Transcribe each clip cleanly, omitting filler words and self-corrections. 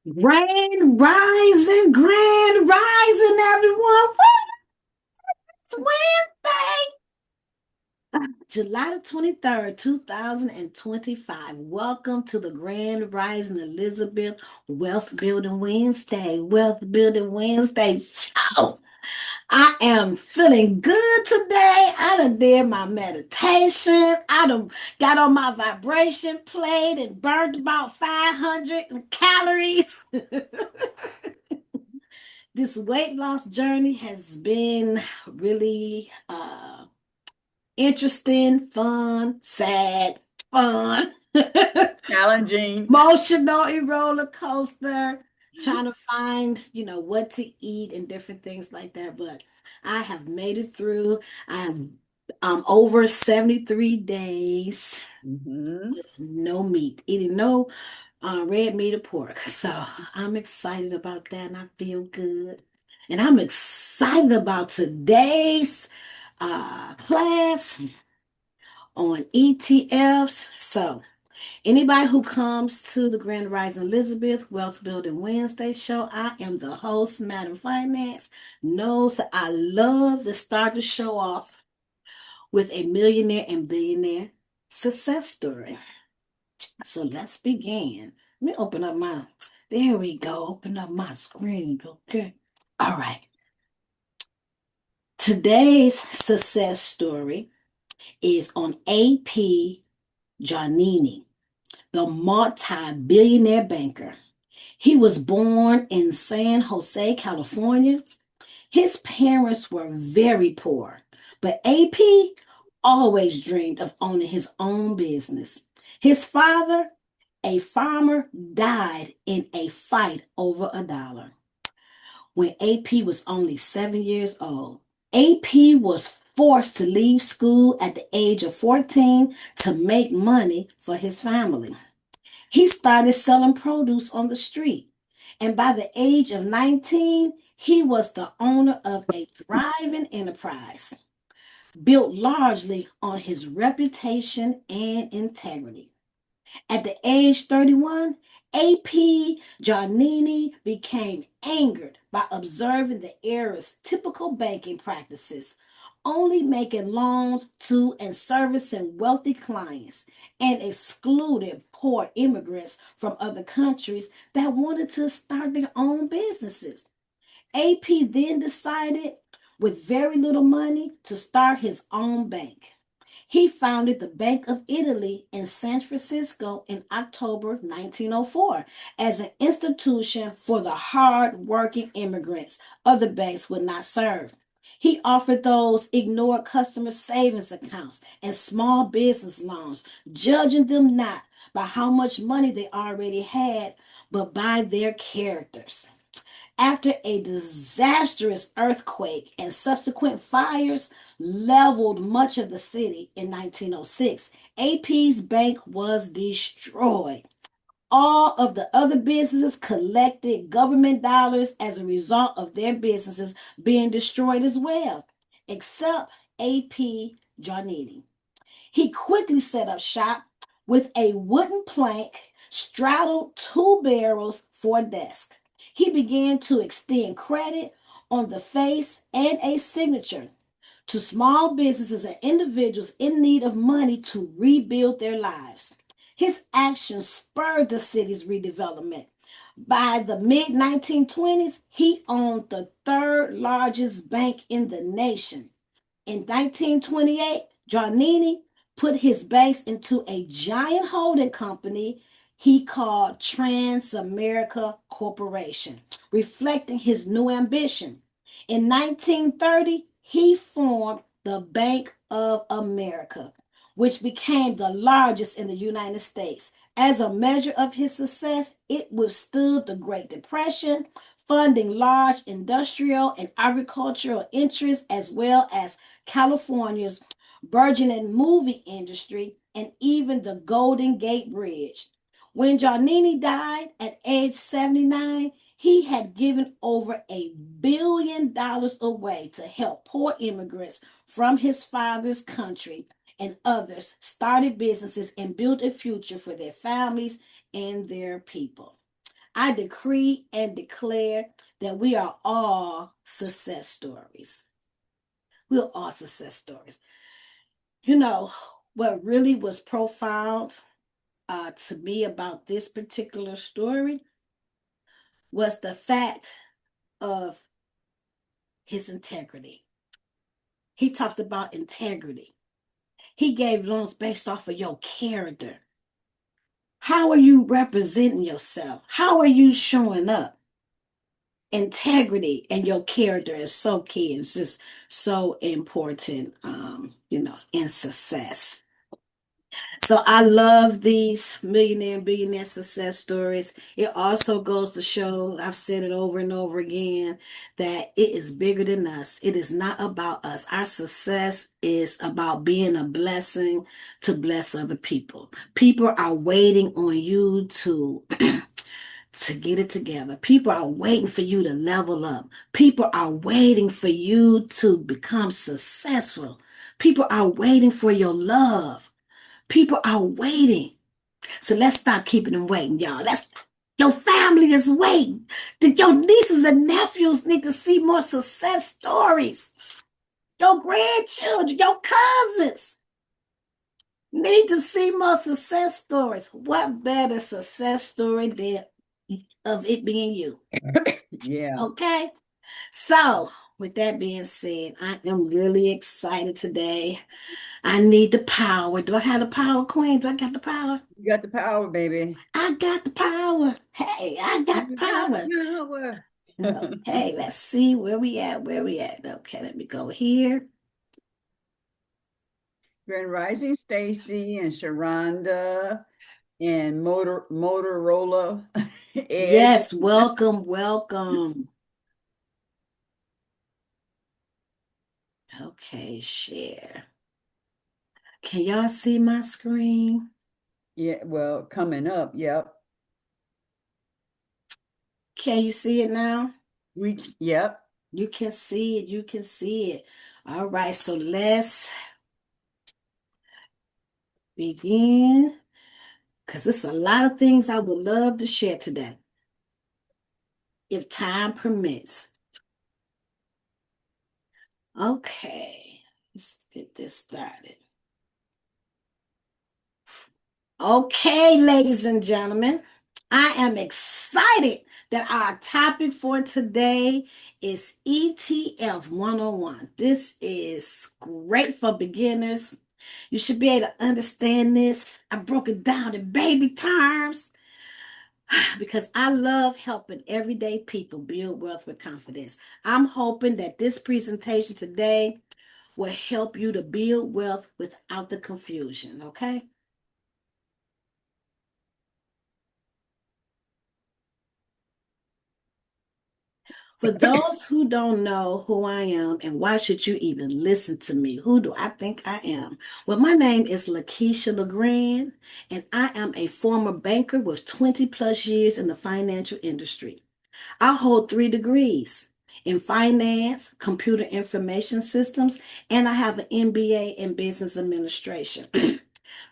Grand rising, everyone. It's Wednesday, July the 23rd, 2025. Welcome to the Grand Rising Elizabeth Wealth Building Wednesday. Wealth Building Wednesday show. I am feeling good today. I done did my meditation. I done got on my vibration plate and burned about 500 calories. This weight loss journey has been really interesting, fun, sad, fun, Challenging. emotional roller coaster, trying to find, what to eat and different things like that. But I have made it through. I have over 73 days hmm with no meat, eating no red meat or pork. So I'm excited about that and I feel good. And I'm excited about today's class on ETFs. So anybody who comes to the Grand Rising Elizabeth Wealth Building Wednesday show, I am the host, Madam Finance, knows that I love to start the show off with a millionaire and billionaire success story. So let's begin. Let me open up there we go. Open up my screen. Okay. All right. Today's success story is on AP Giannini, the multi-billionaire banker. He was born in San Jose, California. His parents were very poor, but AP always dreamed of owning his own business. His father, a farmer, died in a fight over a dollar when AP was only 7 years old. AP was forced to leave school at the age of 14 to make money for his family. He started selling produce on the street, and by the age of 19, he was the owner of a thriving enterprise built largely on his reputation and integrity. At the age 31, AP Giannini became angered by observing the era's typical banking practices, only making loans to and servicing wealthy clients, and excluded poor immigrants from other countries that wanted to start their own businesses. AP then decided, with very little money, to start his own bank. He founded the Bank of Italy in San Francisco in October 1904 as an institution for the hard-working immigrants other banks would not serve. He offered those ignored customer savings accounts and small business loans, judging them not by how much money they already had, but by their characters. After a disastrous earthquake and subsequent fires leveled much of the city in 1906, AP's bank was destroyed. All of the other businesses collected government dollars as a result of their businesses being destroyed as well, except AP Giannini. He quickly set up shop with a wooden plank straddled two barrels for a desk. He began to extend credit on the face and a signature to small businesses and individuals in need of money to rebuild their lives. His actions spurred the city's redevelopment. By the mid 1920s, he owned the third largest bank in the nation. In 1928, Giannini put his banks into a giant holding company he called Transamerica Corporation, reflecting his new ambition. In 1930, he formed the Bank of America, which became the largest in the United States. As a measure of his success, it withstood the Great Depression, funding large industrial and agricultural interests as well as California's burgeoning movie industry and even the Golden Gate Bridge. When Giannini died at age 79, he had given over $1 billion away to help poor immigrants from his father's country, and others started businesses and built a future for their families and their people. I decree and declare that we are all success stories. We're all success stories. You know, what really was profound to me about this particular story was the fact of his integrity. He talked about integrity. He gave loans based off of your character. How are you representing yourself? How are you showing up? Integrity and your character is so key. It's just so important, in success. So I love these millionaire and billionaire success stories. It also goes to show, I've said it over and over again, that it is bigger than us. It is not about us. Our success is about being a blessing to bless other people. People are waiting on you to get it together. People are waiting for you to level up. People are waiting for you to become successful. People are waiting for your love. People are waiting. So let's stop keeping them waiting, y'all. Your family is waiting. Your nieces and nephews need to see more success stories. Your grandchildren, your cousins need to see more success stories. What better success story than of it being you? Yeah. Okay. So, with that being said, I am really excited today. I need the power. Do I have the power, Queen? Do I got the power? You got the power, baby. I got the power. Hey, I got You got power. the power. Okay, let's see where we at. Where we at? Okay, let me go here. Grand Rising Stacy and Sharonda and Motorola Edge. Yes, welcome, welcome. Okay, share. Can y'all see my screen? Yeah, well, coming up. Yep. Can you see it now? Yep. You can see it. You can see it. All right, so let's begin because it's a lot of things I would love to share today, if time permits. Okay, let's get this started. Okay, ladies and gentlemen, I am excited that our topic for today is ETF 101. This is great for beginners. You should be able to understand this. I broke it down in baby terms because I love helping everyday people build wealth with confidence. I'm hoping that this presentation today will help you to build wealth without the confusion, okay? For those who don't know who I am and why should you even listen to me, who do I think I am? Well, my name is Lakeisha LeGrand, and I am a former banker with 20 plus years in the financial industry. I hold 3 degrees in finance, computer information systems, and I have an MBA in business administration.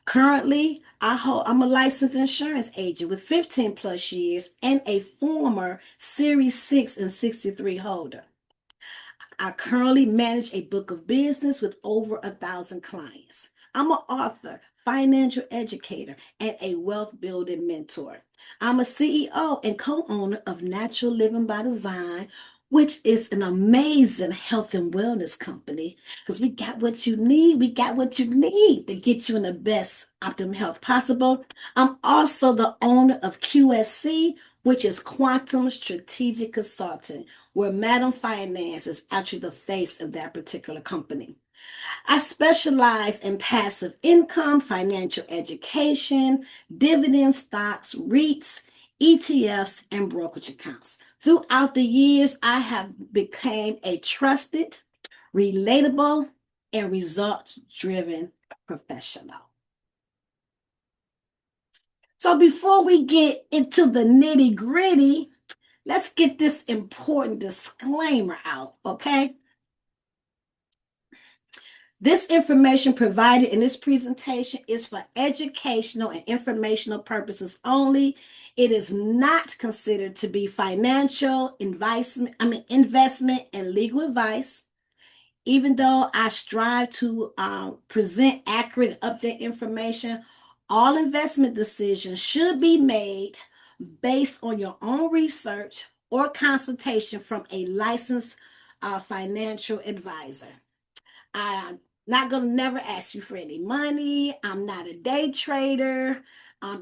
Currently, I'm a licensed insurance agent with 15 plus years and a former Series 6 and 63 holder. I currently manage a book of business with over 1,000 clients. I'm an author, financial educator, and a wealth building mentor. I'm a CEO and co owner of Natural Living by Design, which is an amazing health and wellness company because we got what you need. We got what you need to get you in the best optimum health possible. I'm also the owner of QSC, which is Quantum Strategic Consulting, where Madam Finance is actually the face of that particular company. I specialize in passive income, financial education, dividend stocks, REITs, ETFs, and brokerage accounts. Throughout the years, I have become a trusted, relatable, and results-driven professional. So before we get into the nitty-gritty, let's get this important disclaimer out, okay? This information provided in this presentation is for educational and informational purposes only. It is not considered to be financial investment and legal advice. Even though I strive to present accurate, update information, all investment decisions should be made based on your own research or consultation from a licensed financial advisor. I'm not going to never ask you for any money. I'm not a day trader.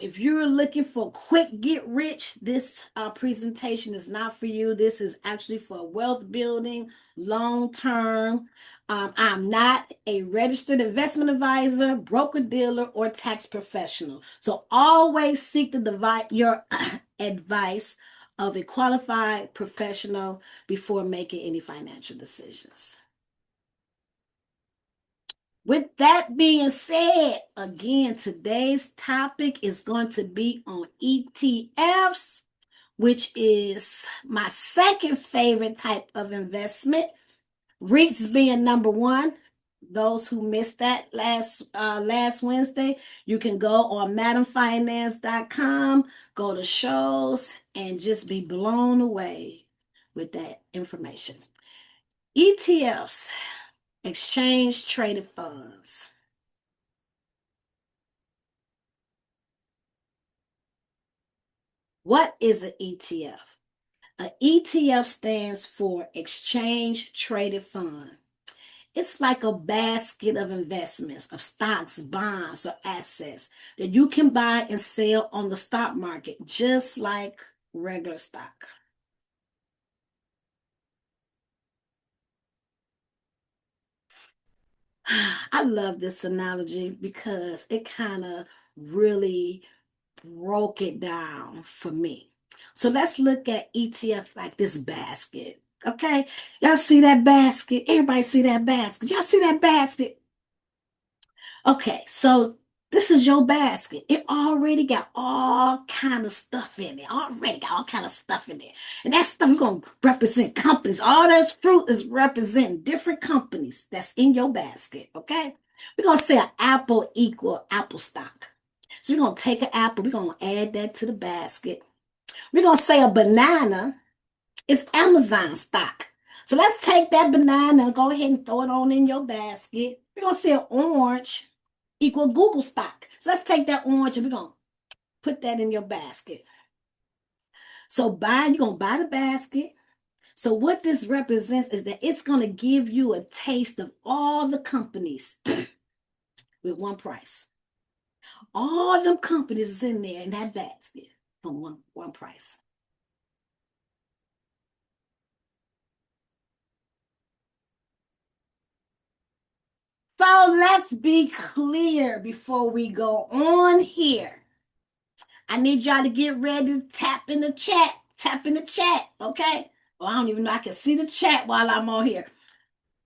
If you're looking for quick get rich, this presentation is not for you. This is actually for wealth building, long term. I'm not a registered investment advisor, broker dealer, or tax professional. So always seek to divide your advice of a qualified professional before making any financial decisions. With that being said, again, today's topic is going to be on ETFs, which is my second favorite type of investment. REITs being number one. Those who missed that last Wednesday, you can go on madamfinance.com, go to shows, and just be blown away with that information. ETFs, exchange traded funds. What is an ETF? An ETF stands for Exchange Traded Fund. It's like a basket of investments, of stocks, bonds, or assets that you can buy and sell on the stock market, just like regular stock. I love this analogy because it kind of really broke it down for me. So let's look at ETF like this basket. Okay, y'all see that basket? Everybody see that basket? Y'all see that basket? Okay, so this is your basket. It already got all kind of stuff in it. Already got all kind of stuff in there. And that stuff is going to represent companies. All this fruit is representing different companies that's in your basket. Okay. We're going to say an apple equal apple stock. So we're going to take an apple. We're going to add that to the basket. We're going to say a banana is Amazon stock. So let's take that banana and go ahead and throw it on in your basket. We're going to say an orange equal Google stock. So let's take that orange and we're going to put that in your basket. So you're going to buy the basket. So what this represents is that it's going to give you a taste of all the companies with one price. All them companies is in there in that basket for one price. So let's be clear before we go on here. I need y'all to get ready to tap in the chat. Tap in the chat, okay? Well, I don't even know. I can see the chat while I'm on here.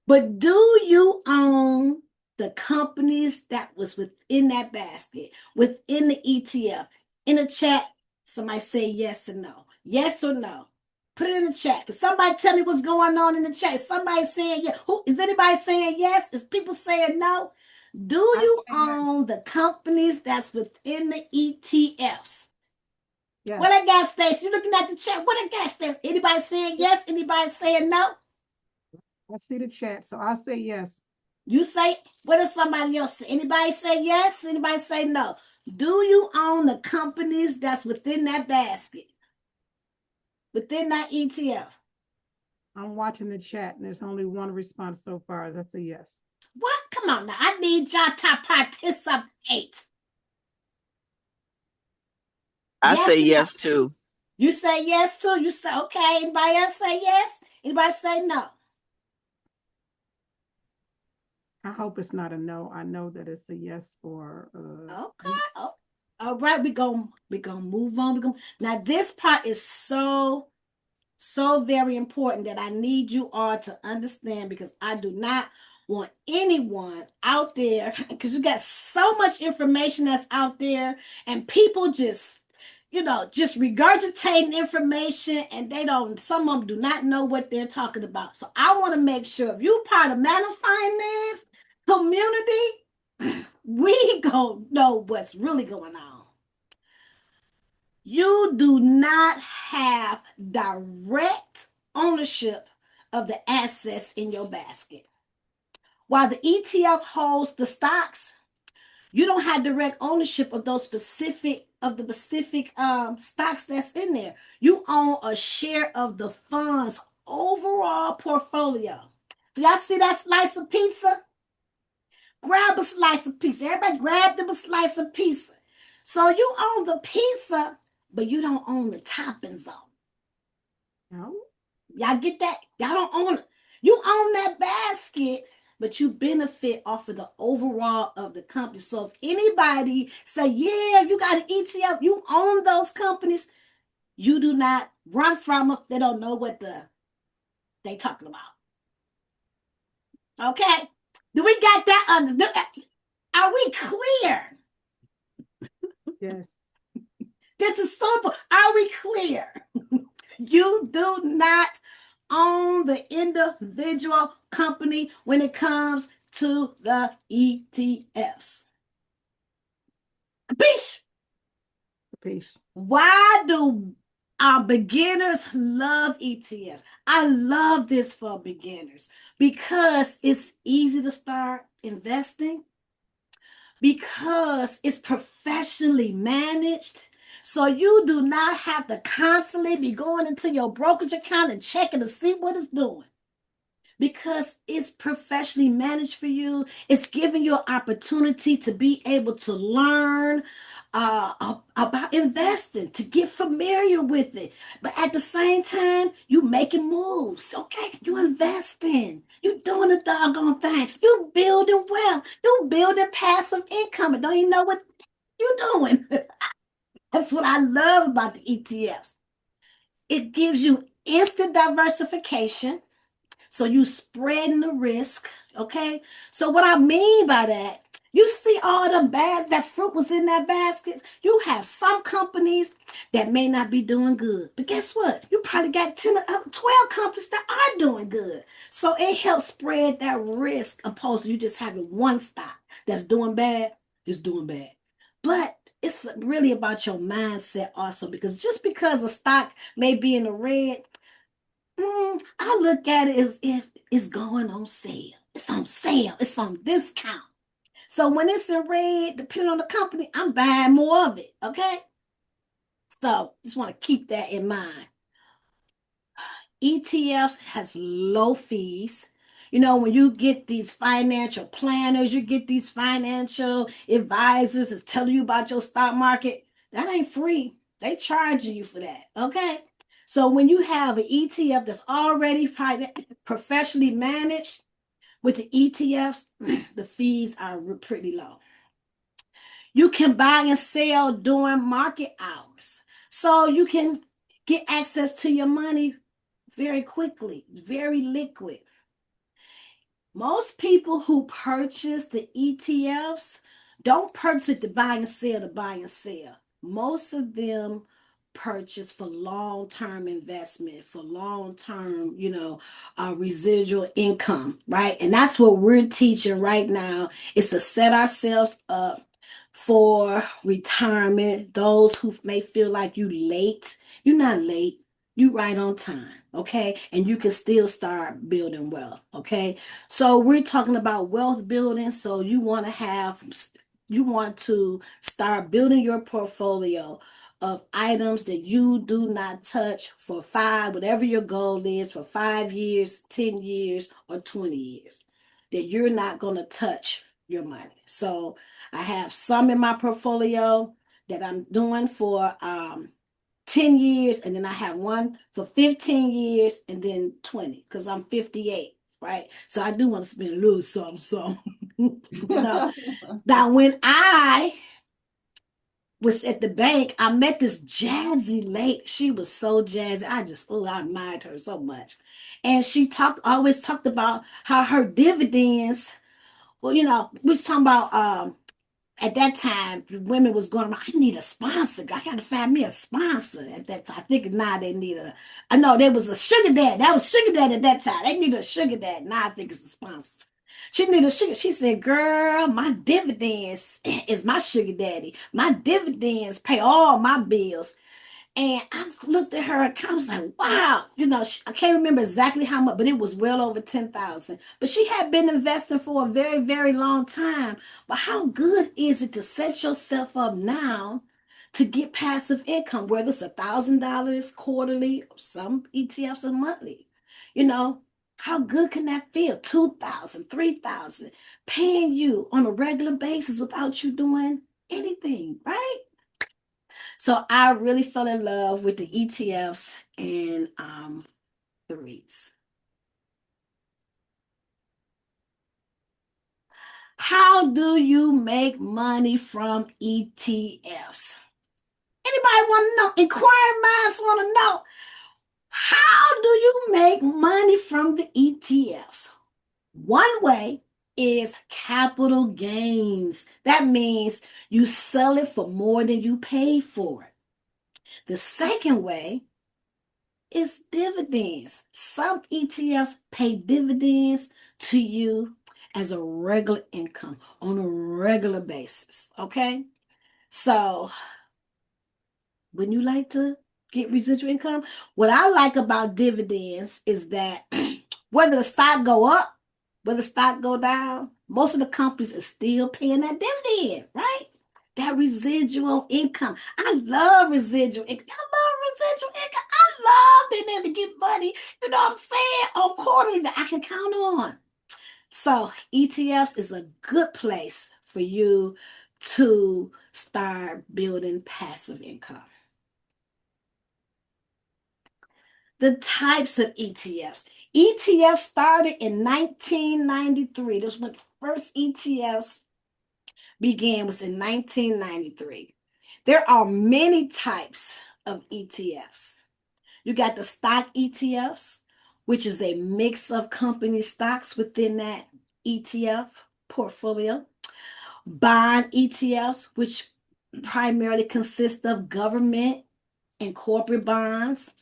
But do you own the companies that was within that basket, within the ETF? In the chat, somebody say yes or no. Yes or no. Put it in the chat. Can somebody tell me what's going on in the chat? Somebody saying yes. Who is anybody saying yes? Is people saying no? Do you own the companies that's within the ETFs? Yes. What I got, Stacey? You looking at the chat? What I got, Stacey? Anybody saying yes? Anybody saying no? I see the chat, so I'll say yes. You say, what does somebody else say? Anybody say yes? Anybody say no? Do you own the companies that's within that basket? Within that ETF? I'm watching the chat, and there's only one response so far. That's a yes. What? Come on now. I need y'all to participate. I say yes too. You say yes too? You say, okay. Anybody else say yes? Anybody say no? I hope it's not a no. I know that it's a yes for okay. Oh, all right, we're gonna move on. Now this part is so very important that I need you all to understand, because I do not want anyone out there, because you got so much information that's out there and people just just regurgitating information, and some of them do not know what they're talking about. So I want to make sure if you're part of Madam Finance, Community, we gonna know what's really going on. You do not have direct ownership of the assets in your basket. While the ETF holds the stocks, you don't have direct ownership of those specific stocks that's in there. You own a share of the fund's overall portfolio. Do y'all see that slice of pizza? Grab a slice of pizza. Everybody grab them a slice of pizza. So you own the pizza, but you don't own the toppings on. No. Y'all get that? Y'all don't own it. You own that basket, but you benefit off of the overall of the company. So if anybody say, yeah, you got an ETF, you own those companies, you do not run from them. They don't know what they talking about. Okay? Do we got that under? Are we clear? Yes. This is simple. Are we clear? You do not own the individual company when it comes to the ETFs. Capiche? Peace. Why do our beginners love ETFs? I love this for beginners because it's easy to start investing, because it's professionally managed. So you do not have to constantly be going into your brokerage account and checking to see what it's doing, because it's professionally managed for you. It's giving you an opportunity to be able to learn about investing, to get familiar with it. But at the same time, you making moves. Okay, you investing. You doing the doggone thing. You building wealth. You building passive income and don't even know what you're doing. That's what I love about the ETFs. It gives you instant diversification. So you spreading the risk, okay? So what I mean by that, you see all the bags, that fruit was in that basket. You have some companies that may not be doing good. But guess what? You probably got 10 or 12 companies that are doing good. So it helps spread that risk opposed to you just having one stock that's doing bad, is doing bad. But it's really about your mindset also, because just because a stock may be in the red, I look at it as if it's going on sale. It's on sale. It's on discount. So when it's in red, depending on the company, I'm buying more of it. Okay. So just want to keep that in mind. ETFs has low fees. You know, when you get these financial planners, you get these financial advisors that's telling you about your stock market, that ain't free. They charging you for that. Okay. So when you have an ETF that's already professionally managed with the ETFs, the fees are pretty low. You can buy and sell during market hours. So you can get access to your money very quickly, very liquid. Most people who purchase the ETFs don't purchase it to buy and sell. Most of them purchase for long-term investment, for long-term, residual income, right? And that's what we're teaching right now, is to set ourselves up for retirement. Those who may feel like you late, you're not late. You right on time, okay? And you can still start building wealth, okay? So we're talking about wealth building. So you want to start building your portfolio of items that you do not touch for whatever your goal is, for 5 years, 10 years, or 20 years, that you're not going to touch your money. So I have some in my portfolio that I'm doing for 10 years, and then I have one for 15 years, and then 20, because I'm 58, right? So I do want to spend a little something. Now, when I was at the bank, I met this jazzy lady. She was so jazzy. I admired her so much. And she always talked about how her dividends, well, we was talking about at that time, women was going around, I need a sponsor. I got to find me a sponsor at that time. I think now they need I know there was a sugar dad. That was sugar dad at that time. They need a sugar dad. Now I think it's a sponsor. She needed sugar. She said, girl, my dividends is my sugar daddy. My dividends pay all my bills. And I looked at her account. I was like, wow, I can't remember exactly how much, but it was well over 10,000. But she had been investing for a very, very long time. But how good is it to set yourself up now to get passive income, whether it's $1,000 quarterly, or some ETFs are monthly? You know, how good can that feel? 2,000, 3,000, paying you on a regular basis without you doing anything, right? So I really fell in love with the ETFs and the REITs. How do you make money from ETFs? Anybody want to know? Inquiring minds want to know. How do you make money from the ETFs? One way is capital gains. That means you sell it for more than you paid for it. The second way is dividends. Some ETFs pay dividends to you as a regular income on a regular basis. Okay. So, wouldn't you like to get residual income? What I like about dividends is that whether the stock go up, whether the stock go down, most of the companies are still paying that dividend, right? That residual income. I love residual income. I love residual income. I love being able to get money, you know what I'm saying, on quarterly that I can count on. So ETFs is a good place for you to start building passive income. The types of ETFs. ETFs started in 1993. That's when the first ETFs began, was in 1993. There are many types of ETFs. You got the stock ETFs, which is a mix of company stocks within that ETF portfolio. Bond ETFs, which primarily consist of government and corporate bonds.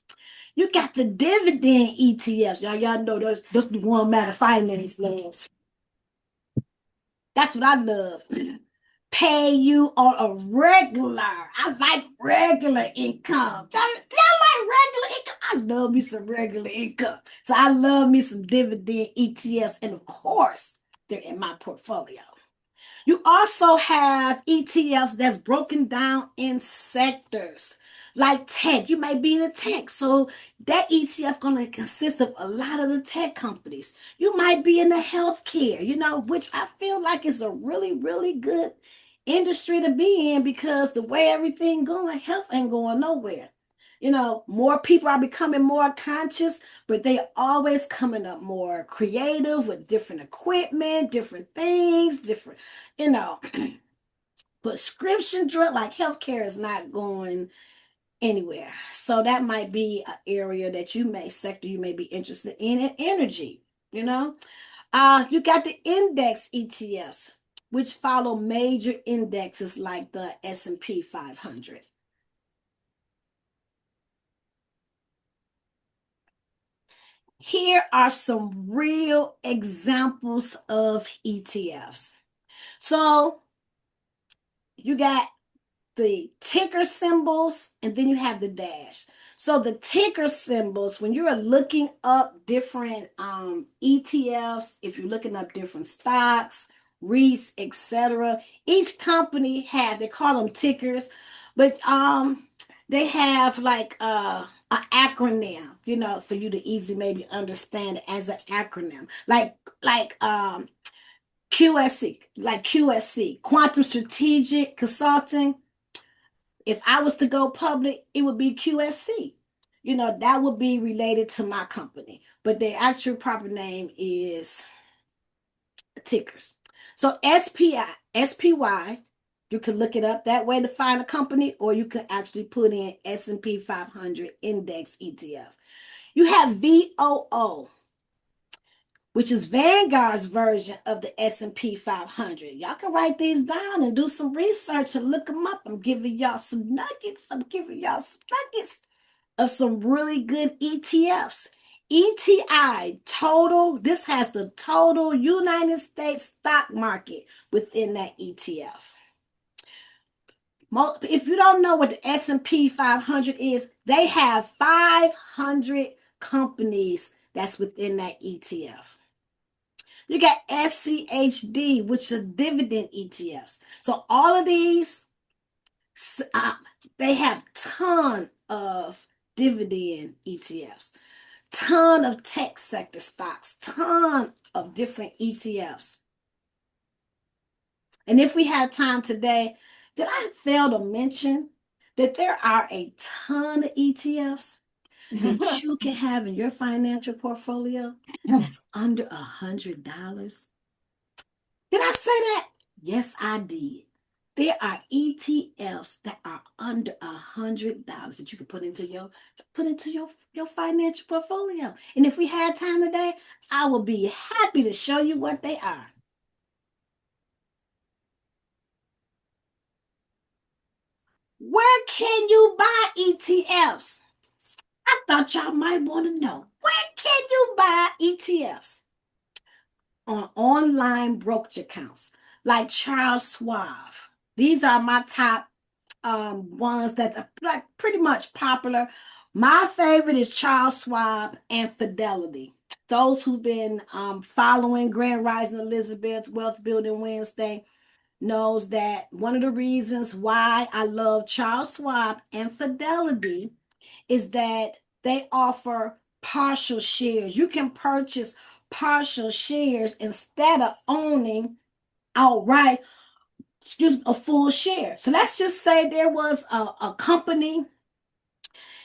You got the dividend ETFs. Y'all know those the one matter finance loves. That's what I love. Pay you on a regular. I like regular income. Y'all like regular income? I love me some regular income. So I love me some dividend ETFs. And of course, they're in my portfolio. You also have ETFs that's broken down in sectors like tech. You might be in the tech, so that ETF going to consist of a lot of the tech companies. You might be in the healthcare, which I feel like is a really, really good industry to be in, because the way everything going, health ain't going nowhere. More people are becoming more conscious, but they always coming up more creative with different equipment, different things, different, you know, prescription drug, like healthcare is not going anywhere. So that might be an area that sector you may be interested in energy, you know. You got the index ETFs, which follow major indexes like the S&P 500. Here are some real examples of ETFs. So you got the ticker symbols, and then you have the dash. So the ticker symbols, when you're looking up different ETFs, if you're looking up different stocks, REITs, etc., each company they call them tickers, but they have like an acronym, for you to easily maybe understand it as an acronym, like QSC, Quantum Strategic Consulting. If I was to go public, it would be QSC. That would be related to my company, but the actual proper name is tickers. So SPY, you can look it up that way to find a company, or you can actually put in S&P 500 Index ETF. You have VOO, which is Vanguard's version of the S&P 500. Y'all can write these down and do some research and look them up. I'm giving y'all some nuggets. Of some really good ETFs. ETI total, this has the total United States stock market within that ETF. If you don't know what the S&P 500 is, they have 500 companies that's within that ETF. You got SCHD, which are dividend ETFs. So all of these, they have ton of dividend ETFs, ton of tech sector stocks, ton of different ETFs. And if we have time today, did I fail to mention that there are a ton of ETFs that you can have in your financial portfolio that's under $100? Did I say that? Yes, I did. There are ETFs that are under $100 that you can put into your financial portfolio. And if we had time today, I will be happy to show you what they are. Where can you buy ETFs? I thought y'all might want to know. Where can you buy ETFs? On online brokerage accounts like Charles Schwab. These are my top ones that are like pretty much popular. My favorite is Charles Schwab and Fidelity. Those who've been following Grand Rising Elizabeth Wealth Building Wednesday knows that one of the reasons why I love Charles Schwab and Fidelity is that they offer partial shares. You can purchase partial shares instead of owning outright, a full share. So let's just say there was a company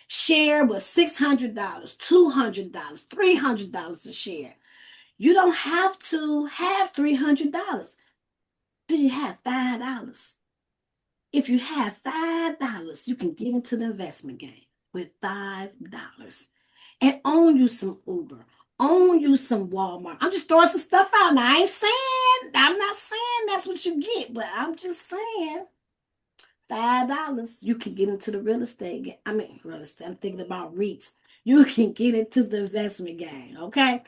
share was $600, $200, $300 a share. You don't have to have $300. Do you have $5? If you have $5, you can get into the investment game with $5 and own you some Uber, own you some Walmart. I'm just throwing some stuff out. Now, I'm not saying that's what you get, but I'm just saying $5, you can get into the real estate. Real estate. I'm thinking about REITs. You can get into the investment game, okay?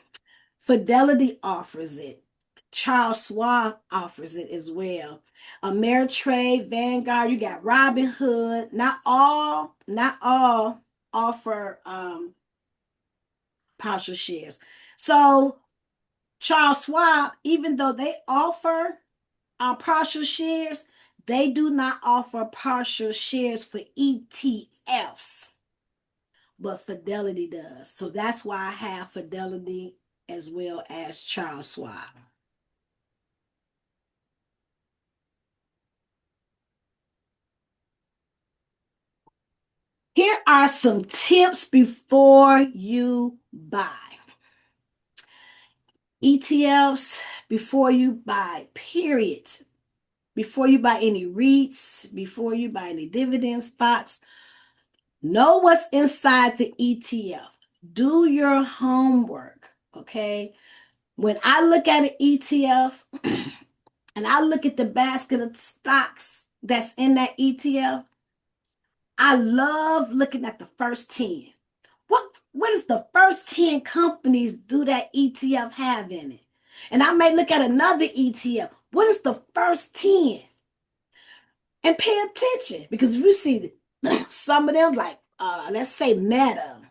Fidelity offers it. Charles Schwab offers it as well. Ameritrade, Vanguard, you got Robinhood. Not all offer partial shares. So Charles Schwab, even though they offer partial shares, they do not offer partial shares for ETFs, but Fidelity does. So that's why I have Fidelity as well as Charles Schwab. Here are some tips before you buy. ETFs before you buy, period. Before you buy any REITs, before you buy any dividend stocks, know what's inside the ETF. Do your homework, okay? When I look at an ETF and I look at the basket of stocks that's in that ETF, I love looking at the first 10. What is the first 10 companies do that ETF have in it? And I may look at another ETF. What is the first 10? And pay attention, because if you see some of them, like let's say Meta,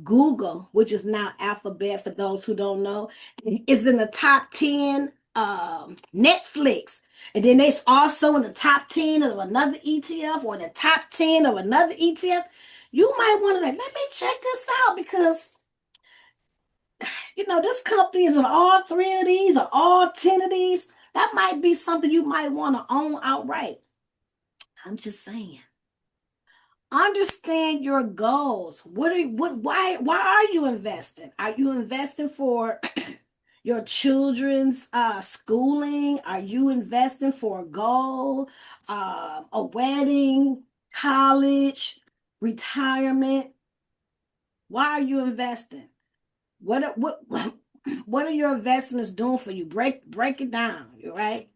Google, which is now Alphabet for those who don't know, is in the top 10. Netflix, and then there's also in the top 10 of another ETF or in the top 10 of another ETF. You might want to let me check this out, because this company is in all 3 of these or all 10 of these. That might be something you might want to own outright. I'm just saying. Understand your goals. Why are you investing? Are you investing for your children's schooling? Are you investing for a goal, a wedding, college, retirement? Why are you investing? What are your investments doing for you? Break it down, right?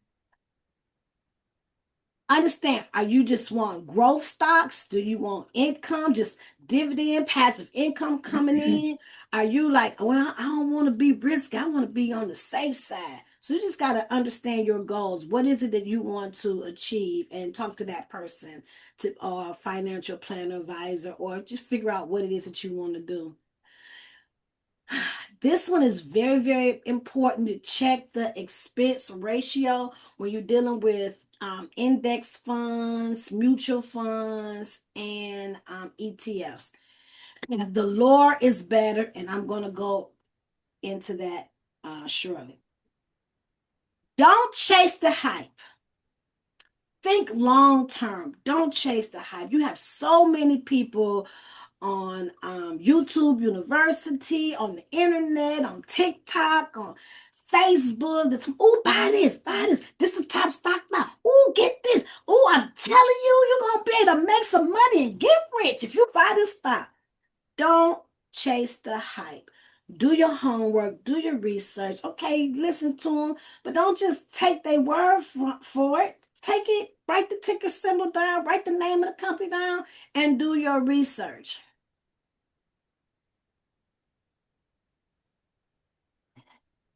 understand, are you just want growth stocks? Do you want income, just dividend, passive income coming in? Are you like, well, I don't want to be risky. I want to be on the safe side. So you just got to understand your goals. What is it that you want to achieve, and talk to that person, to or financial planner, advisor, or just figure out what it is that you want to do. This one is very, very important to check the expense ratio when you're dealing with index funds, mutual funds, and ETFs. The lower is better, and I'm going to go into that shortly. Don't chase the hype. Think long term. Don't chase the hype. You have so many people on YouTube University, on the internet, on TikTok, on Facebook. That's, oh, buy this, buy this. This is the top stock now. Oh, get this. Oh, I'm telling you, you're gonna be able to make some money and get rich if you buy this stock. Don't chase the hype. Do your homework, do your research. Okay, listen to them, but don't just take their word for it. Take it, write the ticker symbol down, write the name of the company down, and do your research.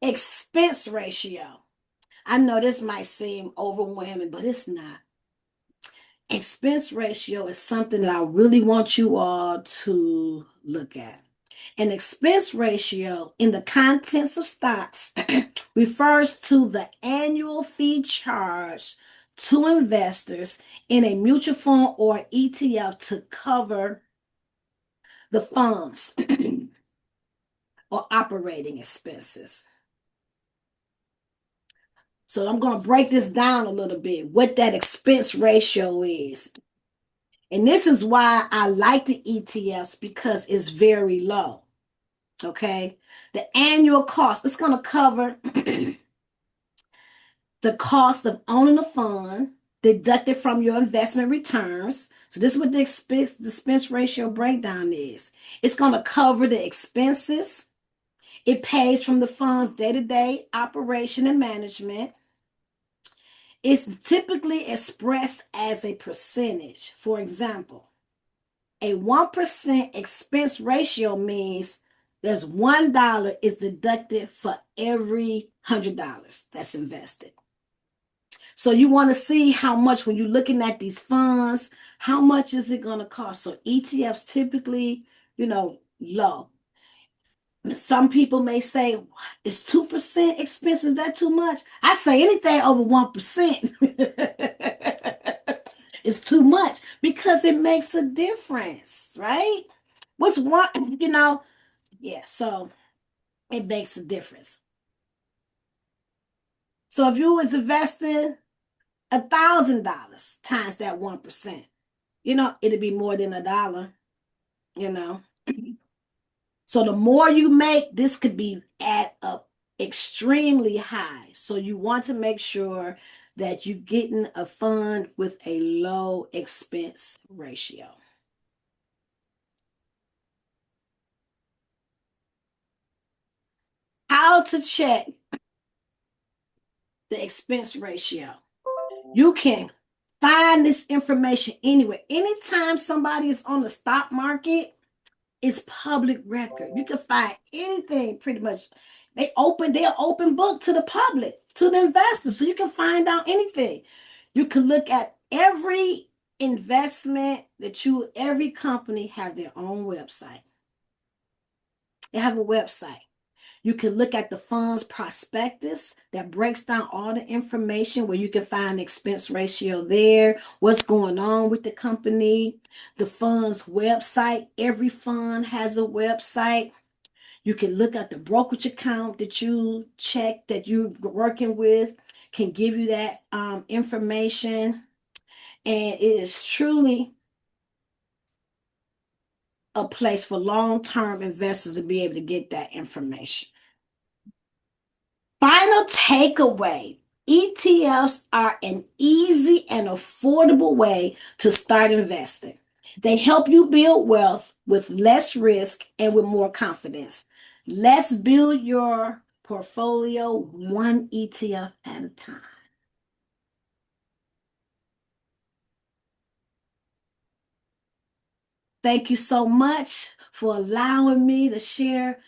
Expense ratio. I know this might seem overwhelming, but it's not. Expense ratio is something that I really want you all to look at. An expense ratio in the contents of stocks refers to the annual fee charged to investors in a mutual fund or ETF to cover the funds or operating expenses. So I'm going to break this down a little bit, what that expense ratio is. And this is why I like the ETFs, because it's very low. Okay. The annual cost, it's going to cover the cost of owning the fund deducted from your investment returns. So this is what the expense ratio breakdown is. It's going to cover the expenses. It pays from the fund's day-to-day operation and management. It's typically expressed as a percentage. For example, a 1% expense ratio means there's $1 is deducted for every $100 that's invested. So you want to see how much, when you're looking at these funds, how much is it going to cost? So ETFs typically, low. Some people may say, is 2% expense? Is that too much? I say anything over 1% is too much, because it makes a difference, right? What's one, yeah, so it makes a difference. So if you was investing $1,000 times that 1%, it'd be more than $1, you know. So the more you make, this could be add up extremely high. So you want to make sure that you're getting a fund with a low expense ratio. How to check the expense ratio. You can find this information anywhere. Anytime somebody is on the stock market, it's public record. You can find anything pretty much. They're open book to the public, to the investors, so you can find out anything. You can look at every investment every company have their own website. They have a website. You can look at the fund's prospectus that breaks down all the information, where you can find the expense ratio there, what's going on with the company, the fund's website. Every fund has a website. You can look at the brokerage account that you check, that you're working with, can give you that information. And it is truly a place for long-term investors to be able to get that information. Final takeaway: ETFs are an easy and affordable way to start investing. They help you build wealth with less risk and with more confidence. Let's build your portfolio one ETF at a time. Thank you so much for allowing me to share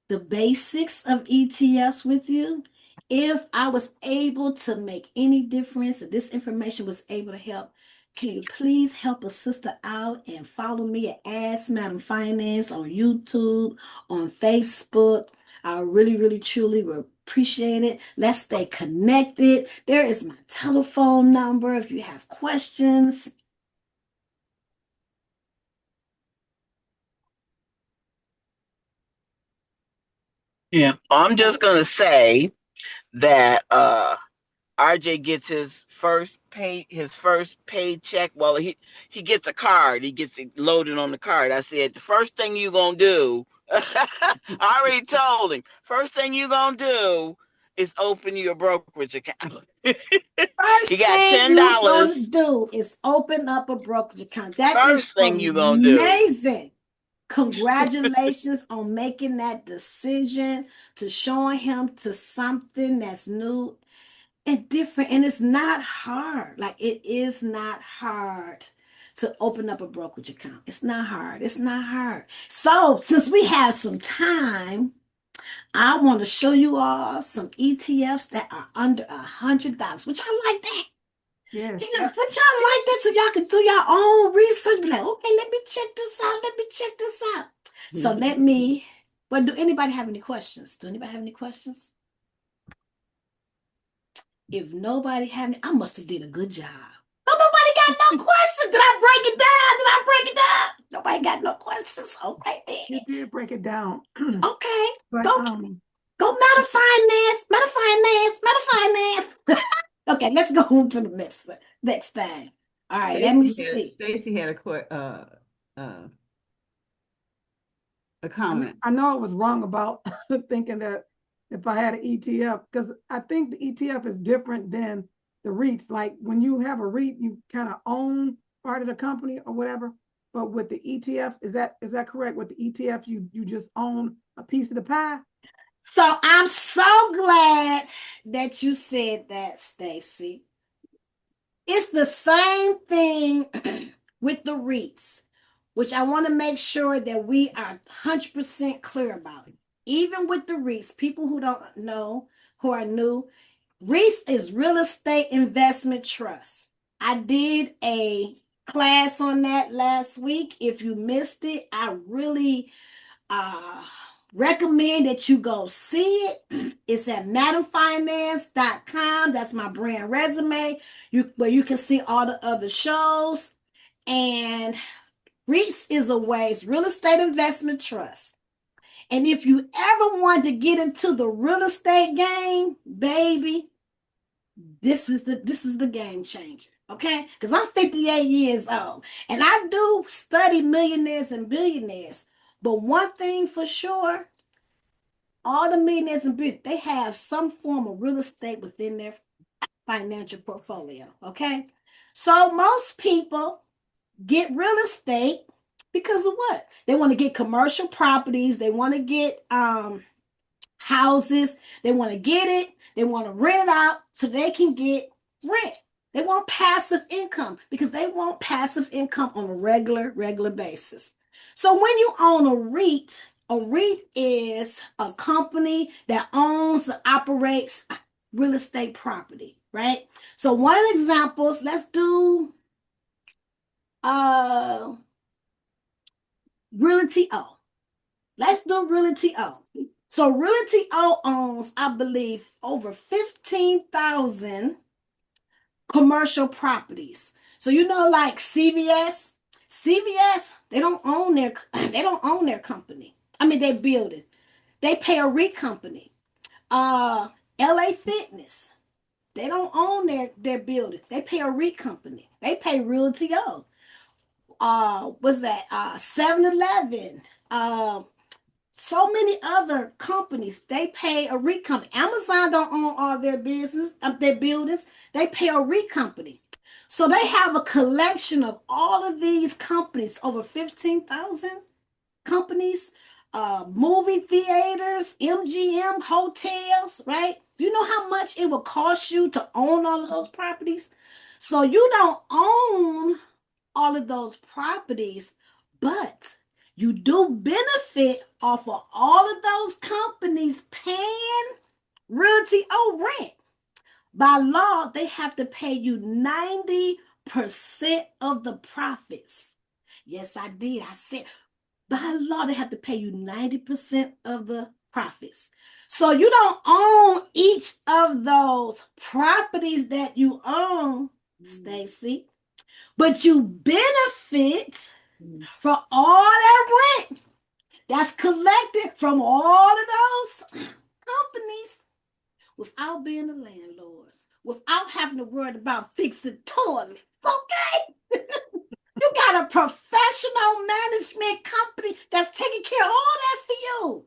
the basics of ETFs with you. If I was able to make any difference, if this information was able to help, can you please help a sister out and follow me at Ask Madam Finance on YouTube, on Facebook? I really, really, truly would appreciate it. Let's stay connected. There is my telephone number if you have questions. Yeah. I'm just gonna say that RJ gets his first paycheck. Well, he gets a card. He gets it loaded on the card. I said the first thing you gonna do. I already told him. First thing you gonna do is open your brokerage account. He First got thing ten you're gonna dollars. do is open up a brokerage account. That is First thing you gonna do. amazing. Congratulations on making that decision, to showing him to something that's new and different. And it's not hard. Like, it is not hard to open up a brokerage account. It's not hard. It's not hard. So, since we have some time, I want to show you all some ETFs that are under $100, which I like that. Yes. But y'all like that so y'all can do your own research. Be like, okay, let me check this out. Let me check this out. So but do anybody have any questions? Do anybody have any questions? If nobody have any, I must have did a good job. Oh, nobody got no questions. Did I break it down? Did I break it down? Nobody got no questions. Okay, You then. did break it down. Okay. But Go Meta Finance. Meta Finance. Meta Finance. Okay, let's go on to the next thing. All right, let me see. Stacy had a comment. I know I was wrong about thinking that if I had an ETF, because I think the ETF is different than the REITs. Like when you have a REIT, you kind of own part of the company or whatever. But with the ETFs, is that correct? With the ETFs, you just own a piece of the pie? So I'm so glad that you said that, Stacy. It's the same thing with the REITs, which I want to make sure that we are 100% clear about it. Even with the REITs, people who don't know, who are new, REITs is real estate investment trust. I did a class on that last week. If you missed it, I really recommend that you go see it. It's at madamfinance.com. That's my brand resume, where you can see all the other shows. And REITs is a way, it's real estate investment trust. And if you ever want to get into the real estate game, baby, this is the game changer. Okay? Because I'm 58 years old and I do study millionaires and billionaires. But one thing for sure, all the millionaires and billionaires, they have some form of real estate within their financial portfolio. Okay? So most people get real estate because of what? They want to get commercial properties, they want to get houses, they want to get it, they want to rent it out so they can get rent. They want passive income because they want passive income on a regular basis. So when you own a REIT is a company that owns and operates real estate property, right? So one of the examples, let's do Realty O. Let's do Realty O. So Realty O owns, I believe, over 15,000 commercial properties. So like CVS, they don't own their company. I mean, they build it. They pay a REIT company. LA Fitness, they don't own their buildings. They pay a REIT company. They pay Realty O. Was that 7-Eleven? So many other companies, they pay a REIT company. Amazon don't own all their buildings. They pay a REIT company. So they have a collection of all of these companies, over 15,000 companies, movie theaters, MGM hotels, right? You know how much it will cost you to own all of those properties? So you don't own all of those properties, but you do benefit off of all of those companies paying realty or rent. By law, they have to pay you 90% of the profits. Yes, I did. I said, by law, they have to pay you 90% of the profits. So you don't own each of those properties that you own, Stacy, but you benefit from all that rent that's collected from all of those companies without being a landlord, without having to worry about fixing toilets. Okay? You got a professional management company that's taking care of all that for you.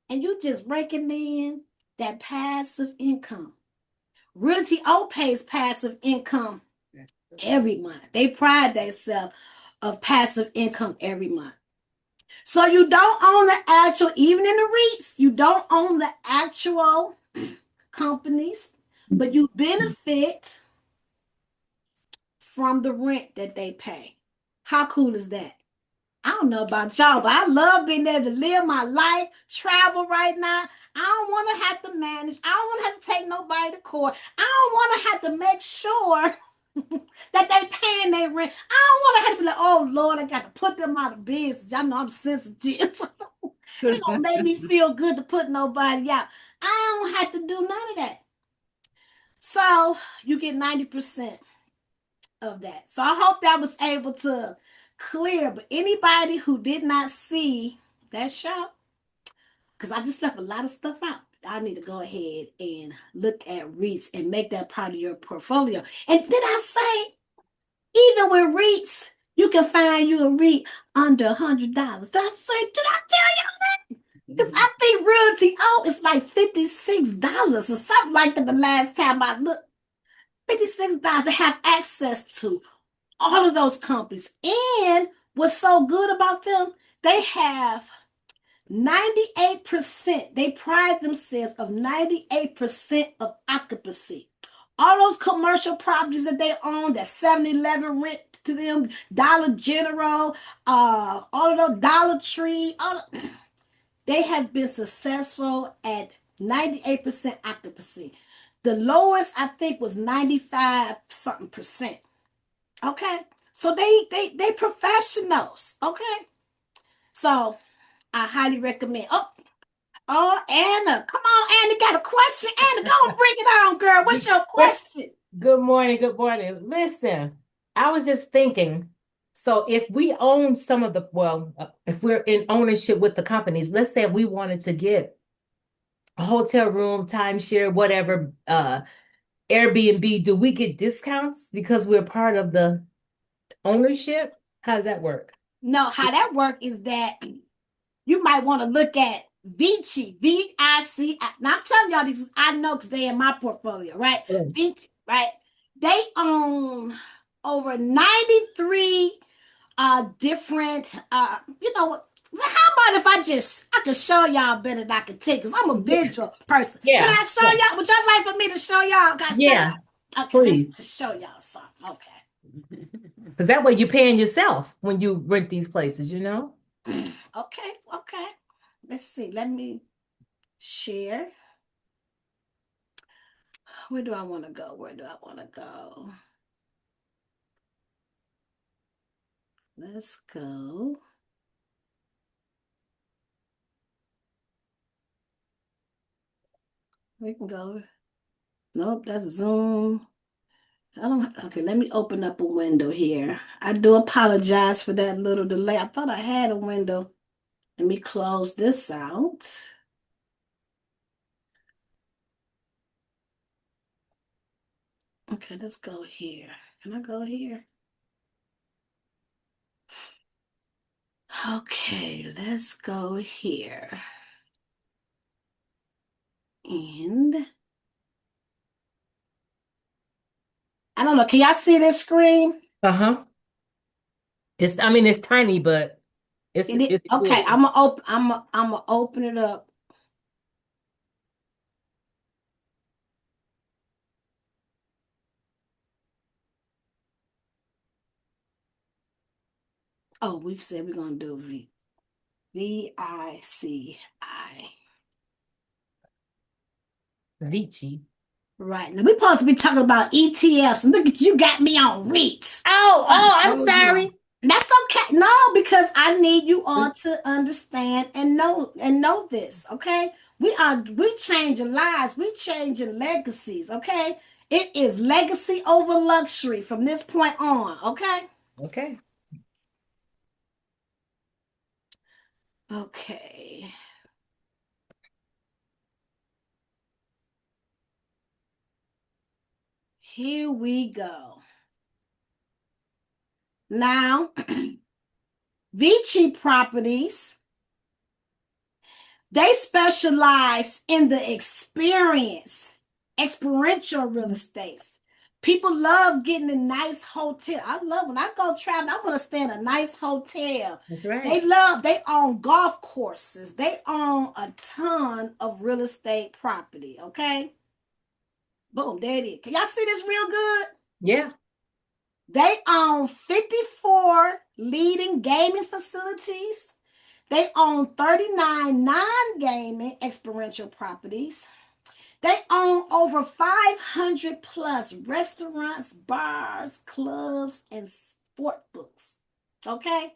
And you just breaking in that passive income. Realty O pays passive income every month. They pride themselves of passive income every month. So you don't own the actual, even in the REITs, you don't own the actual companies, but you benefit from the rent that they pay. How cool is that? I don't know about y'all, but I love being able to live my life, travel right now. I don't want to have to manage. I don't want to have to take nobody to court. I don't want to have to make sure that they paying their rent. I don't want to have to be like, oh Lord, I got to put them out of business. Y'all know I'm sensitive. It don't make me feel good to put nobody out. I don't have to do none of that. So you get 90% of that. So I hope that was able to clear. But anybody who did not see that show, because I just left a lot of stuff out, I need to go ahead and look at REITs and make that part of your portfolio. And then I say, even with REITs, you can find you a REIT under $100. Did I say, did I tell you that? Because I think realty, oh, it's like $56 or something like that the last time I looked. $56 to have access to all of those companies. And what's so good about them, they have 98%. They pride themselves of 98% of occupancy. All those commercial properties that they own, that 7-Eleven rent to them, Dollar General, all of those Dollar Tree, they have been successful at 98% occupancy. The lowest I think was 95 something percent. Okay. So they professionals. Okay. So I highly recommend. Oh, Anna. Come on, Anna. Got a question? Anna, go and bring it on, girl. What's your question? Good morning. Good morning. Listen, I was just thinking, so if we own some of the, if we're in ownership with the companies, let's say we wanted to get a hotel room, timeshare, whatever, Airbnb, do we get discounts because we're part of the ownership? How does that work? No, how that work is that you might want to look at Vici, VIC. Now I'm telling y'all these, I know because they're in my portfolio, right? Yeah. Vici, right? They own over 93 different how about if I can show y'all better than I can take, because I'm a visual person. Can Yeah. I show y'all? Would y'all like for me to show y'all? Can I show Yeah. y'all? Okay, let me Please. just show y'all something. Okay. Because that way you're paying yourself when you rent these places, you know? Okay. Let's see. Let me share. Where do I want to go? Let's go. We can go. Nope, that's Zoom. I don't. Okay, let me open up a window here. I do apologize for that little delay. I thought I had a window. Let me close this out. Okay, let's go here. Can I go here? Okay, let's go here. And I don't know. Can y'all see this screen? Uh-huh. It's tiny, but it's Okay, good. I'm gonna open it up. Oh, we said we're gonna do VICI. Vici. Right. Now we're supposed to be talking about ETFs. And look at you, got me on REITs. I'm Oh, you sorry. are. That's okay. No, because I need you all to understand and know this. Okay. We changing lives, we changing legacies. Okay. It is legacy over luxury from this point on. Okay. Okay. Okay. Here we go. Now, Vici Properties, they specialize in the experiential real estates. People love getting a nice hotel. I love when I go travel, I want to stay in a nice hotel. That's right. They own golf courses. They own a ton of real estate property. Okay. Boom, there it is. Can y'all see this real good? Yeah. They own 54 leading gaming facilities. They own 39 non-gaming experiential properties. They own over 500 plus restaurants, bars, clubs, and sport books. Okay?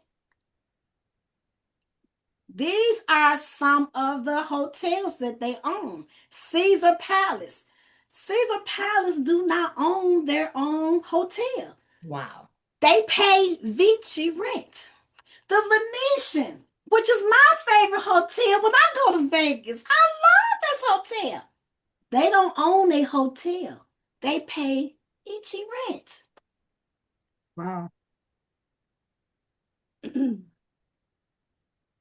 These are some of the hotels that they own. Caesar Palace. Caesar Palace do not own their own hotel. Wow. They pay Vici rent. The Venetian, which is my favorite hotel when I go to Vegas. I love this hotel. They don't own a hotel. They pay Vici rent. Wow.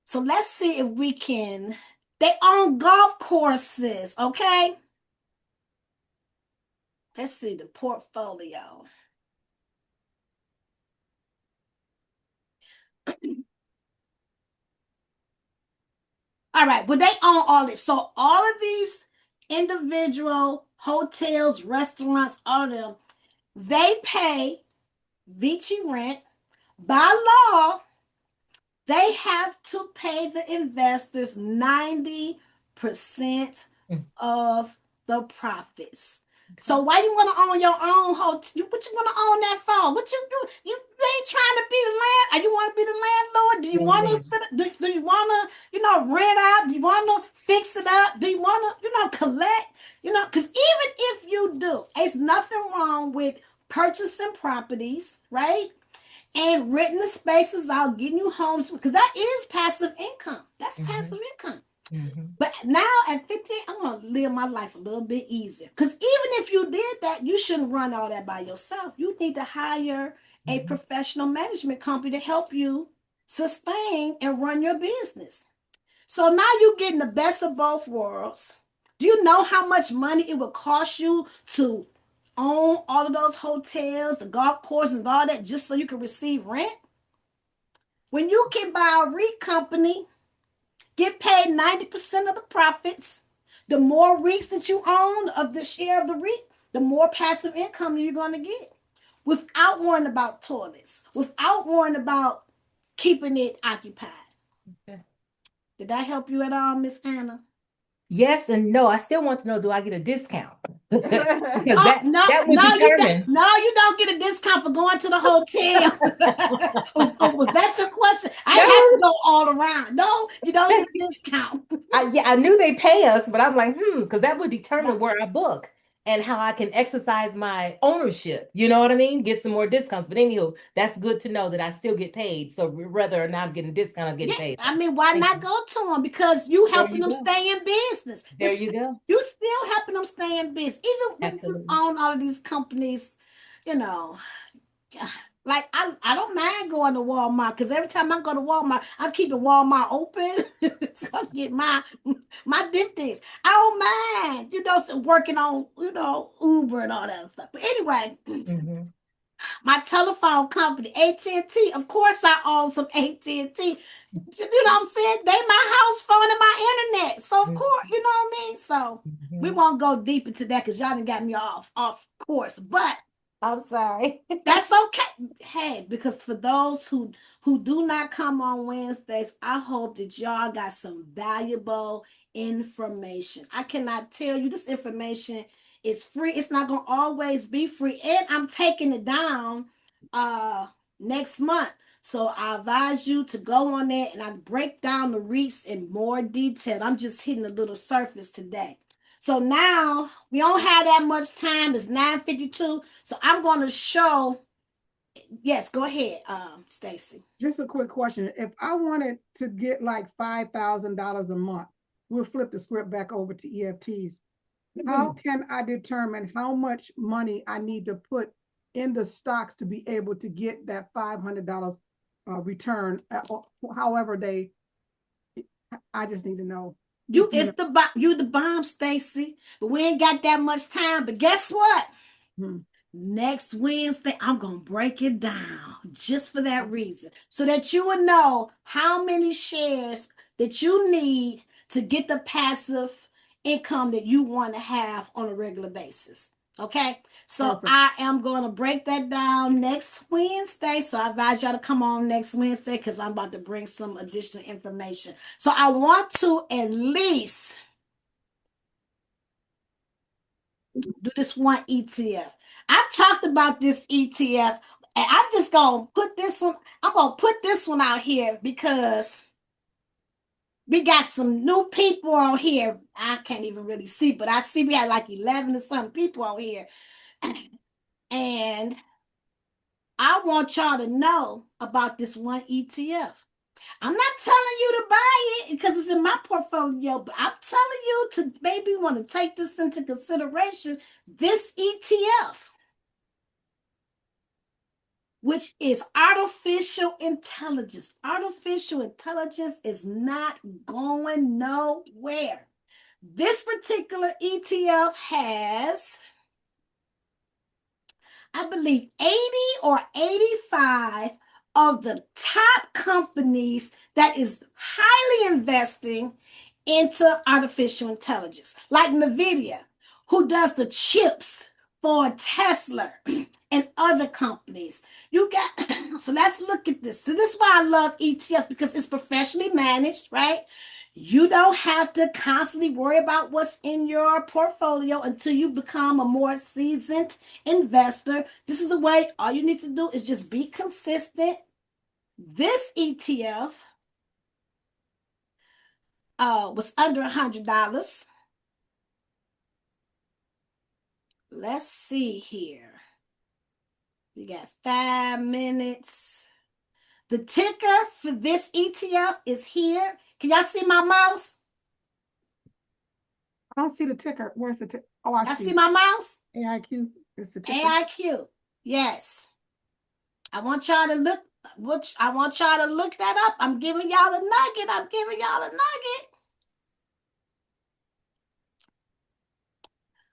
So let's see if we can. They own golf courses, okay? Let's see the portfolio. All right, but they own all this. So all of these individual hotels, restaurants, all of them, they pay Vici rent. By law, they have to pay the investors 90% of the profits. So why you want to own your own hotel? What you want to own that for? What you do? You ain't trying to be the land. Are you want to be the landlord? Do you No, want to ma'am. sit? Do you want to rent out? Do you want to fix it up? Do you want to collect? Because even if you do, it's nothing wrong with purchasing properties, right? And renting the spaces out, getting you homes, because that is passive income. That's passive income. But now at 50, I want to live my life a little bit easier. Because even if you did that, you shouldn't run all that by yourself. You need to hire a professional management company to help you sustain and run your business. So now you're getting the best of both worlds. Do you know how much money it would cost you to own all of those hotels, the golf courses, and all that just so you can receive rent? When you can buy a REIT company, get paid 90% of the profits, the more REITs that you own of the share of the REIT, the more passive income you're going to get without worrying about toilets, without worrying about keeping it occupied. Okay. Did that help you at all, Miss Anna? Yes and no. I still want to know, do I get a discount? Because Oh, that would determine. you don't get a discount for going to the hotel. was that your question? I No. had to go all around. No, you don't get a discount. I knew they pay us, but I'm like, because that would determine No. where I book and how I can exercise my ownership. You know what I mean? Get some more discounts. But anywho, that's good to know that I still get paid. So whether or not I'm getting a discount, I'm getting Yeah, paid. I mean, why Thank not you. go to them? Because you There helping you them go. stay in business. There you go. You still helping them stay in business. Even when you Absolutely. own all of these companies, you know, like I don't mind going to Walmart because every time I go to Walmart, I'm keeping Walmart open. So I get my dividends. I don't mind, so working on, Uber and all that stuff. But anyway, my telephone company, AT&T, of course I own some AT&T. You know what I'm saying? They my house phone and my internet. So of course, you know what I mean? So we won't go deep into that because y'all done got me off course. But I'm sorry. that's okay. Hey, because for those who who do not come on Wednesdays, I hope that y'all got some valuable information. I cannot tell you this information is free. It's not going to always be free. And I'm taking it down next month. So I advise you to go on there and I break down the REITs in more detail. I'm just hitting a little surface today. So now we don't have that much time. It's 9:52. So I'm going to show. Yes, go ahead, Stacy. Just a quick question. If I wanted to get like $5,000 a month, we'll flip the script back over to EFTs. How can I determine how much money I need to put in the stocks to be able to get that $500 return? However I just need to know. You the bomb, Stacy. But we ain't got that much time. But guess what? Next Wednesday, I'm going to break it down just for that reason. So that you would know how many shares that you need to get the passive income that you want to have on a regular basis. Okay? So perfect. I am going to break that down next Wednesday. So I advise y'all to come on next Wednesday because I'm about to bring some additional information. So I want to at least do this one ETF. I talked about this ETF, and I'm just gonna put this one. I'm gonna put this one out here because we got some new people on here. I can't even really see, but I see we had like 11 or something people on here, and I want y'all to know about this one ETF. I'm not telling you to buy it because it's in my portfolio, but I'm telling you to maybe want to take this into consideration. This ETF, which is artificial intelligence. Artificial intelligence is not going nowhere. This particular ETF has, I believe, 80 or 85 of the top companies that is highly investing into artificial intelligence, like NVIDIA, who does the chips for Tesla and other companies. You got, so let's look at this. So this is why I love ETFs, because it's professionally managed, right? You don't have to constantly worry about what's in your portfolio until you become a more seasoned investor. This is the way. All you need to do is just be consistent. This ETF was under $100. Let's see here. We got 5 minutes. The ticker for this ETF is here. Can y'all see my mouse? I don't see the ticker. Where's the ticker? Oh, I see my mouse? AIQ is the ticker. AIQ. Yes. I want y'all to look. I want y'all to look that up. I'm giving y'all a nugget.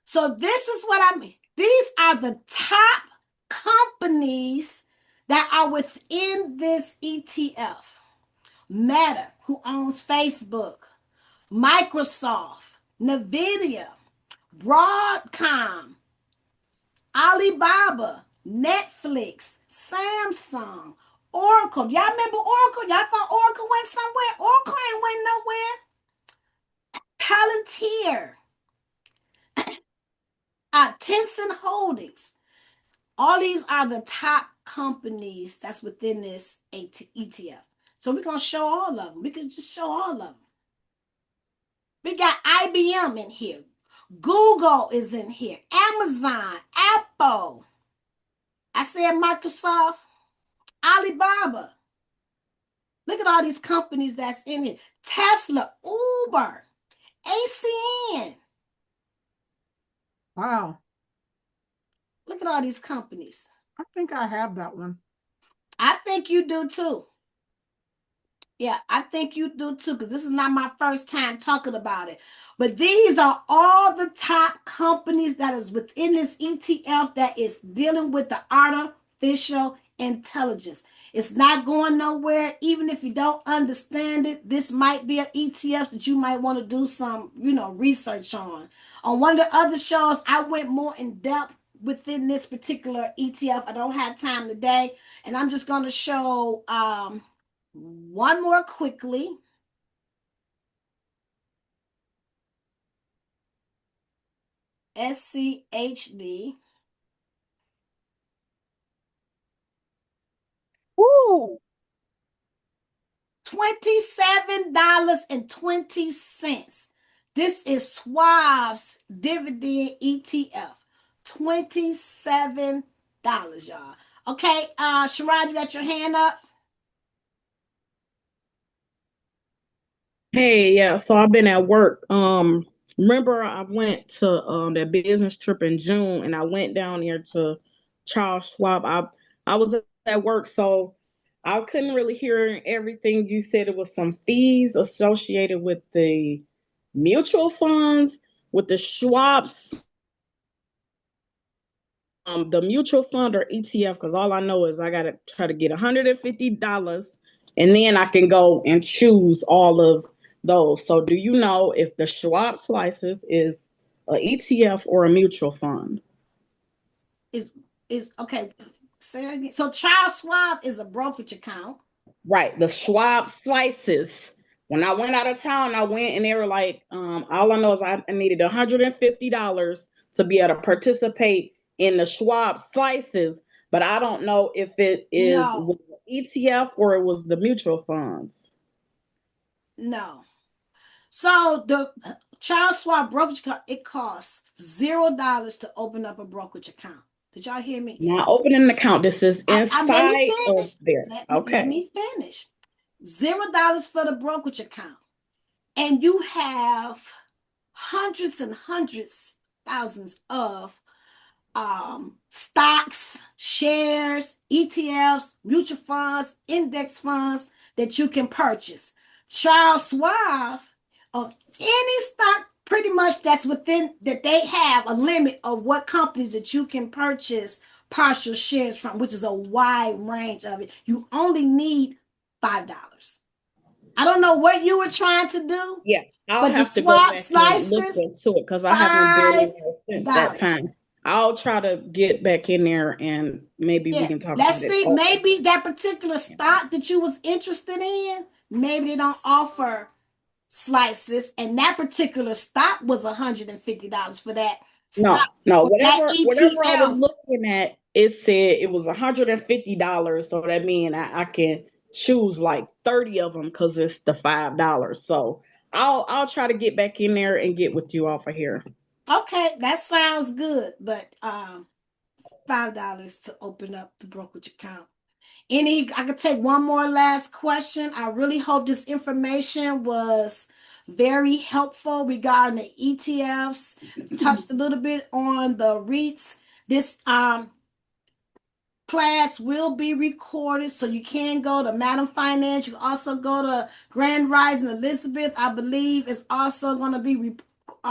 So this is what I mean. These are the top companies that are within this ETF. Meta, who owns Facebook, Microsoft, NVIDIA, Broadcom, Alibaba, Netflix, Samsung, Oracle. Y'all remember Oracle? Y'all thought Oracle went somewhere? Oracle ain't went nowhere. Palantir, Tencent Holdings. All these are the top companies that's within this ETF. So we're going to show all of them. We can just show all of them. We got IBM in here. Google is in here. Amazon, Apple. I said Microsoft, Alibaba. Look at all these companies that's in here. Tesla, Uber, ACN. Wow. Look at all these companies. I think I have that one. I think you do too. Yeah, I think you do too, because this is not my first time talking about it. But these are all the top companies that is within this ETF that is dealing with the artificial intelligence. It's not going nowhere. Even if you don't understand it, this might be an ETF that you might want to do some, research on. On one of the other shows, I went more in depth within this particular ETF. I don't have time today, and I'm just going to show one more quickly. SCHD. Woo! $27.20. This is Schwab's dividend ETF. $27, y'all. Okay, Sherrod, you got your hand up? Hey, yeah, so I've been at work. Remember I went to that business trip in June and I went down there to Charles Schwab. I was at work, so I couldn't really hear everything you said. It was some fees associated with the mutual funds, with the Schwab's, the mutual fund or ETF, because all I know is I gotta try to get $150 and then I can go and choose all of those. So do you know if the Schwab Slices is a ETF or a mutual fund? Is okay. Say it again. So Charles Schwab is a brokerage account. Right, the Schwab Slices. When I went out of town, I went and they were like, all I know is I needed $150 to be able to participate in the Schwab Slices, but I don't know if it is No, ETF or it was the mutual funds. no. So the Charles Schwab brokerage account, it costs $0 to open up a brokerage account. Did y'all hear me? Now, opening an account, this is Let me inside or finish. there? Let Okay. me finish. $0 for the brokerage account. And you have hundreds and hundreds, thousands of stocks, shares, ETFs, mutual funds, index funds that you can purchase. Charles Schwab, any stock pretty much that's within that they have a limit of what companies that you can purchase partial shares from, which is a wide range of it. You only need $5. I don't know what you were trying to do, Yeah, I'll but the have to go swap back and look slices, into it because I haven't been in there since that $5. time. I'll try to get back in there and maybe we Yeah, can talk let's about it. see. Oh, Maybe that particular stock that you was interested in, maybe they don't offer slices, and that particular stock was $150 for that stock no, for that whatever I was ETF. looking at, it said it was $150. So that means I can choose like 30 of them because it's the $5. So I'll try to get back in there and get with you off of here. Okay, that sounds good, but $5 to open up the brokerage account. I could take one more last question. I really hope this information was very helpful regarding the ETFs. Touched a little bit on the REITs. This class will be recorded, so you can go to Madam Finance. You can also go to Grand Rising Elizabeth. I believe is also going to be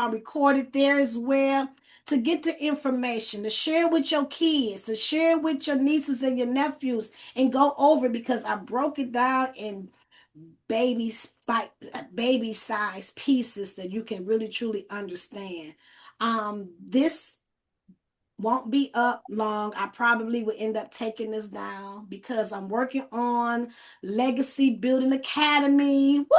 recorded there as well, to get the information, to share with your kids, to share with your nieces and your nephews, and go over it, because I broke it down in baby size pieces that you can really truly understand. This won't be up long. I probably will end up taking this down because I'm working on Legacy Building Academy. Woo woo!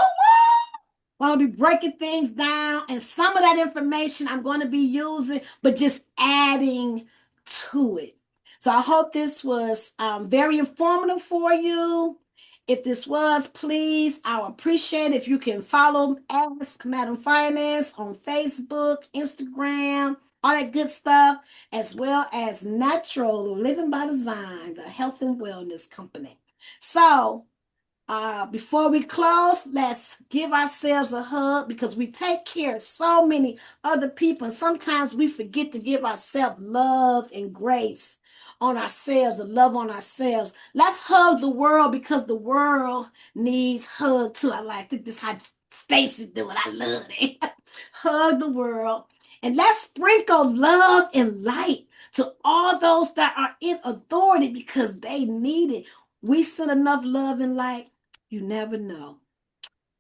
I'm going to be breaking things down, and some of that information I'm going to be using, but just adding to it. So I hope this was very informative for you. If this was, please, I'll appreciate if you can follow Ask Madam Finance on Facebook, Instagram, all that good stuff, as well as Natural Living by Design, the health and wellness company. So before we close, let's give ourselves a hug, because we take care of so many other people, and sometimes we forget to give ourselves love and grace on ourselves and love on ourselves. Let's hug the world, because the world needs hug too. I think this is how Stacy do it. I love it. Hug the world, and let's sprinkle love and light to all those that are in authority, because they need it. We send enough love and light. You never know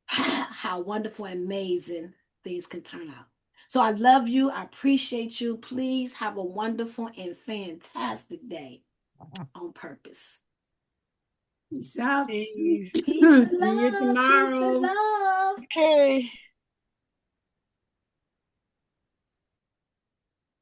how wonderful and amazing things can turn out. So I love you. I appreciate you. Please have a wonderful and fantastic day on purpose. Peace out. Peace. Peace and See you love. Peace and tomorrow. love. Okay.